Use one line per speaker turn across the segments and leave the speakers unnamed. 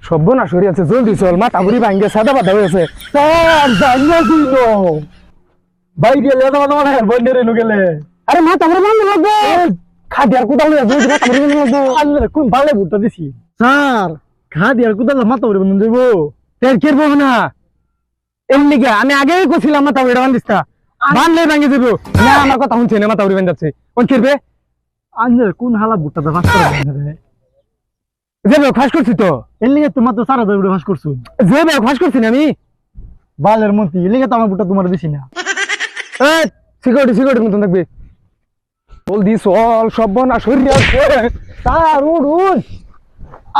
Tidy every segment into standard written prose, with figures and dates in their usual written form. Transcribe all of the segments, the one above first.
সর্বনাশ হয়ে আছে, জলদি চল, মাথা বুড়ি ভাঙ্গে সাদা পাতা হয়েছে। স্যার জানিয়ে দিল ভাই গেলে বন্যের এনু গেলে। আরে মাথা বুড়ি ভাঙ্গে লাগবে, খাদি আর কোথাও মাথা বুড়ি ভাঙ্গে লাগবে। আল্লাহ কোন ভালো ভুট্টা দিছি স্যার, খাদি আর কোথাও মাথা বুড়ি ভাঙ্গে দেবো তেল কেরবো না। এমনি কে আমি আগেই করছিলাম মাথা বুড়ি ভাঙ্গিস না, বানলে ভাঙ্গে দেবো না। আমার কথা শুনছে না, মাথা বুড়ি ভাঙ্গে যাচ্ছে। কোন কেরবে আন্দার কোন হালা ভুট্টাটা ফাঁস করে যে ফাঁস করছি তো, এর লিগে তোমার তো 4,000 ফাঁস করছো। যে ফাঁস করছি না আমি বালের মন্ত্রী, এর লিগে তো আমার ভুট্টা তোমার দিছি না। সিকিউরিটি সিকিউরিটির মতন থাকবে। জলদি চল, সর্বনাশ হইয়া আছে। তার উঠ উঠ,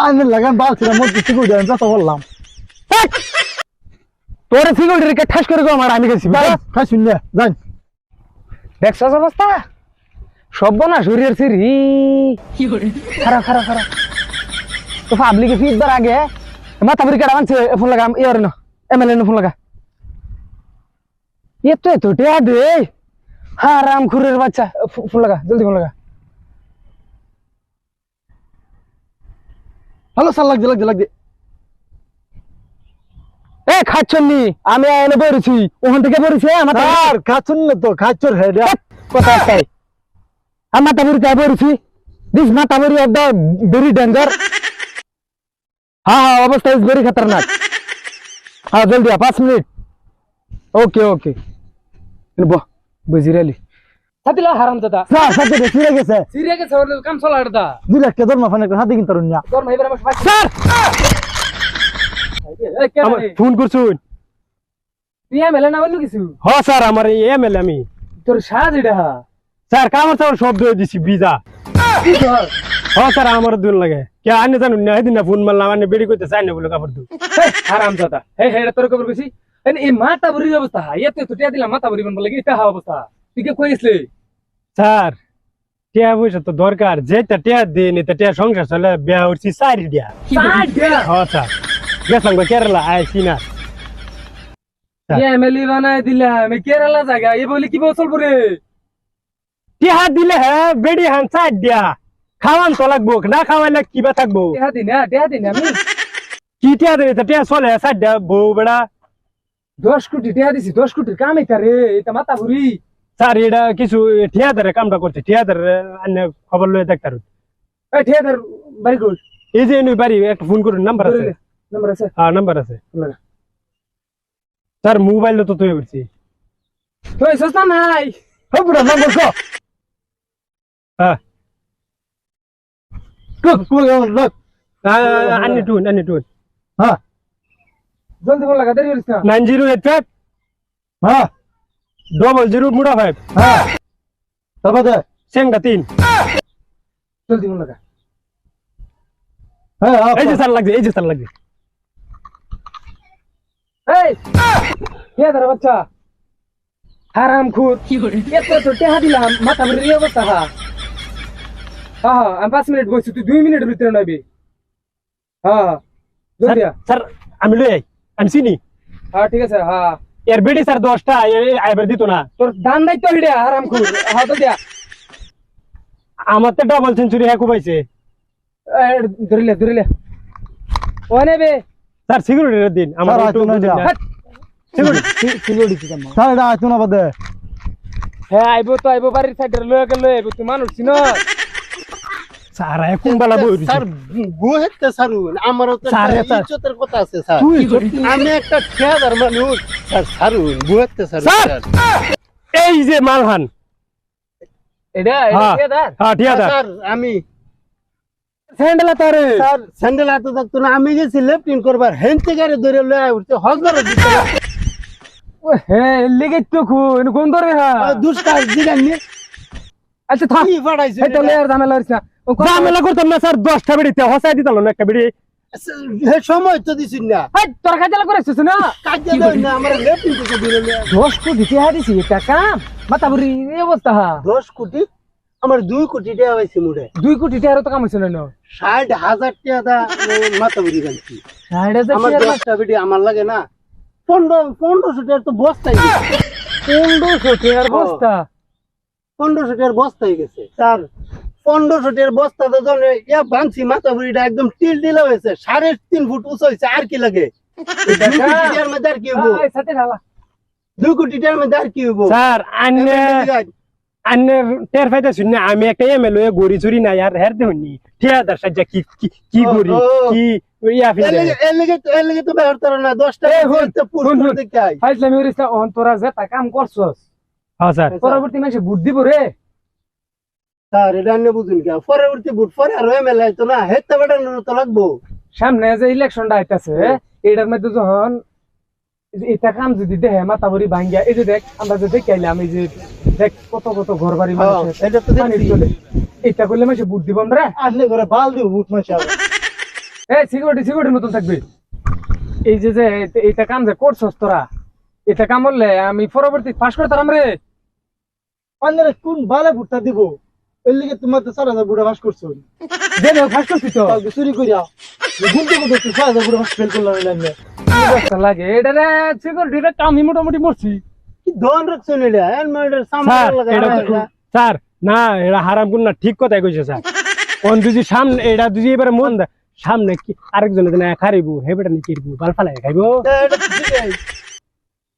আমি লাগান বালছিলাম মধ্যে সিকিউরিটি আমি কথা বললাম। তোর সিকিউরিটি রেখে ঠাস করে গো আমার, আমি গেছি ঠাস শুনলে যাই। দেখছস অবস্থা, সর্বনাশ হইয়া আছে রে। খারাপ খারাপ খারাপ তো পাবলিকে ফিরবার আগে মাথা বুড়ি কাটা মানছে। ফোন লাগা ইয়ার না, এমএলএ ফোন লাগা। এত টিয়া দে হারাম খুরের বাচ্চা। ফোন লাগা, জলদি ফোন লাগা। হ্যালো স্যার, লাগছে লাগছে লাগছে। এ খাচ্ছনি, আমি এনে বেরিয়েছি ওখান থেকে বেরিয়েছে। আমার খাচ্ছন না তো, খাচ্ছর হেড কথা একটাই। আমার মাথা বুড়ি তাই বেরিয়েছি। দিস মাথা বুড়ি অফ দ্য ভেরি ডেঞ্জার। हाँ हाँ अवस्था इज वेरी खतरनाक। हाँ जल्दी आ, 5 मिनट। ओके ओके बुझी रही
সাতিলা হারামজাদা
স্যার সাথে সিরে গেছে
ওর কাম চলার দা
2 লাখ টাকা দরমা ফানে হাতে কিনতে রুনিয়া।
তোর মাইবার আমার ফাইস
স্যার
এই কেন
আমার ফোন করছুন।
তুই এমএলএ না বললু কিছু?
হ্যাঁ স্যার আমার এমএলএ আমি।
তোর সাজ এটা
স্যার কামর স্যার শব্দ দিছি ভিজা।
কি তোর
হ্যাঁ স্যার আমার দুন লাগে কে আনে জানুন না, এদিন না ফোন মারলাম আনে বেরি কইতে চাই না বলে কাপড় দু
হারামজাদা। এই হেডা তোর খবর কইছি। এই মাথা বুড়ির অবস্থা এত তো টিয়া দিলাম, মাথা বুড়ি বন বলে এটা অবস্থা। তুই কি কইছলি?
স্যার টিয়া পয়সা তো দরকার, যেটা টিয়া দিন এটা টিয়া সংসার চলে বিয়া হচ্ছে 4 দিয়া। হ্যাঁ স্যার গেছলাম কেরালা আইসি না।
এমএলএ বানাই দিলাম কেরালা জায়গা, এ বলি কি বছর পরে
টিয়া দিলে হ্যাঁ বেড়ি হান 4 দিয়া। খাওয়ান তো লাগবো, না খাওয়াইলে কিবা থাকবো।
টিয়া দিন আমি
কি টিয়া দেবে টিয়া চলে 4 দিয়া বউ বেড়া।
10 কোটি টিয়া দিছি, 10 কোটির কাম এটা রে, এটা মাথা বুড়ি।
স্যার এটা কিছু ঠিয়াদারে কামটা করছে, ঠিয়াদার খবর লয়ে দেখতার।
এই ঠিয়াদার বাড়ি কই?
এই যে এনে বাড়ি, একটা ফোন করুন, নাম্বার আছে।
নাম্বার আছে?
হ্যাঁ নাম্বার আছে স্যার। মোবাইল তো তুই বলছি
তুই সস্তা নাই
পুরা নাম্বার কো। হ্যাঁ লোক আনি টুন। হ্যাঁ
জলদি বল লাগা, দেরি হইছে না।
9085 হ্যাঁ 00 মুড়া 5 হ্যাঁ তারপর দে সেঙ্গা 3।
জলদি বল লাগা।
হ্যাঁ এই যে স্যার লাগছে, এই যে স্যার লাগছে।
এই ঠিয়াদার বাচ্চা হারাম খুর, এত তো টিয়া দিলাম, মাথা বুড়ির অবস্থা। হ্যাঁ আমি 5 মিনিট বসছি, তুই 2 মিনিটের ভিতরে নইবি। হ্যাঁ জলদি আ।
স্যার আমি লই আই, আমি চিনি।
হ্যাঁ ঠিক আছে। হ্যাঁ
এর বেডি স্যার 10টা আইবার দিত না।
তোর দান দায়িত্ব হিড়ে হারাম খুর। হ্যাঁ তো দিয়া
আমার তো ডাবল সেঞ্চুরি হ্যাঁ কুবাইছে।
ধরিলে ও নেবে
স্যার সিকিউরিটির দিন আমার একটু সিকিউরিটি স্যার এটা আইতো না বাদে।
হ্যাঁ আইবো তো আইবো, বাড়ির সাইডে লয়ে গেলে আইবো, তুই মানুষ চিনো?
স্যার কোন বালা বই
স্যার গুহেতে সারুন, আমারও তো ইজ্জতের কথা আছে স্যার। আমি একটা ঠিকাদার মানুষ স্যার, সারুন গুহেতে সারুন
স্যার। এই যে মালহান
এটা ঠিয়াদার।
হ্যাঁ ঠিকাদার
স্যার। আমি
স্যান্ডেল তারে
স্যার স্যান্ডেল হাতে থাকতো না, আমি গেছি লেফটিন করবার, হেনতে গাড়ি ধরে লয়ে উঠতে হজবার দিতে।
ও হ্যাঁ লেগে তো কোন ধরে? হ্যাঁ
দুষ্কার দিগানি।
আচ্ছা থাক,
কি ফাড়াইছে
এটা লে আর ঝামেলা হইছে না।
ঝামেলা করতাম না স্যার, 10টা বেড়িতে হসাই দিতাম না একটা বেড়ি।
সময় তো দিছিস না,
হাই তোর কাজলা করেছিস না?
কাজে দাও না, আমার লেফটিন থেকে ধরে লয়ে
10 কোটি টিয়া দিছি, এটা কাম? মাথা বুড়ি এই অবস্থা।
10 কোটি, আমার 2 কোটি টাকা হইছে মুড়ে।
2 কোটি টিয়ার তো কাম হইছে না।
60,000 টাকা মাথা বুড়ি গানছি।
60,000
আমার 10টা বেটি আমার লাগে না, 1500 টাকার তো বস্তাই গেছে।
1500 টিয়ার বস্তা?
1500 টাকার বস্তাই গেছে স্যার। 1500 টাকার বস্তা তো জনে ইয়া ভাঙছি মাথা বুড়িটা একদম টিল টিলা হয়েছে 3.5 ফুট উঁচু হয়েছে আর কি লাগে 2 কোটি টাকার মধ্যে আর কি হবো
এই সাথে ঢালা
2 কোটি টাকার মধ্যে আর কি হবো
স্যার আন্নে টের ফাইতে শুনে আমি একটা এমএলএ গড়ি চুরি নাই আর হের দেউনি ঠিকাদার সাজ্জা কি কি কি গড়ি কি ইয়া ফিরে
এর তো বের তার না 10 টাকা হইতে পুরো দেখতে আই
ফাইজলামি করিস না অন্তরা যে তা কাম করছস
হ্যাঁ স্যার
পরবর্তী মাসে বুট দিব রে
স্যার এটা আন্নে বুঝুন কি পরবর্তী বুট পরে আর এমএলএ তো না হেতে বাটানো তো লাগবো
সামনে যে ইলেকশনটা আইতাছে এটার মধ্যে যখন এটা কাম যদি দেখে মাতাবরি ভাঙ্গিয়া এই যে দেখ আমরা যে দেখে আইলাম এই যে দেখ কত কত ঘর বাড়ি মানুষের
এটা তো
পানি চলে এটা করলে মাসে বুট দিব আমরা
আসলে করে বাল দিব বুট মাসে
এই সিকিউরিটি মতন থাকবে এই যে এটা কাম যে করছস তোরা এটা কাম করলে আমি পরবর্তী পাস করতাম রে
আপনারা কোন বালে বুটটা দিব এর লিগে তোমার তো 4000 বুড়া বাস করছো
যে পাস করছিস তো
চুরি করিয়া গুনতে গুনতে 6000 বুড়া বাস ফেল করলাম এলানে
লাগে এটা রে সিকিউরিটিটা কামই মোটামুটি মরছি
কি দন রাখছেন এটা এর মাইডার সামনে
স্যার এটা
লাগা
স্যার না এটা হারাম গুণ না ঠিক কথাই কইছে স্যার কোন দুজি সামনে এটা দুজি এবারে মন দা সামনে কি আরেকজনের জন্য খারিবু হেবেটা নি কিরবু বাল ফালাই খাইবো
এটা ঠিক আছে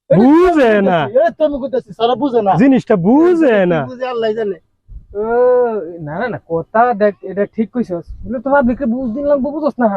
বুঝে না
এটা তুমি কইতাছি সারা বুঝে না
জিনিসটা বুঝে না
বুঝে আল্লাহ জানে
না কথা দেখ এটা ঠিক কইছস বলে তো ভাবলি বুঝ দিন লাগবো বুঝছস না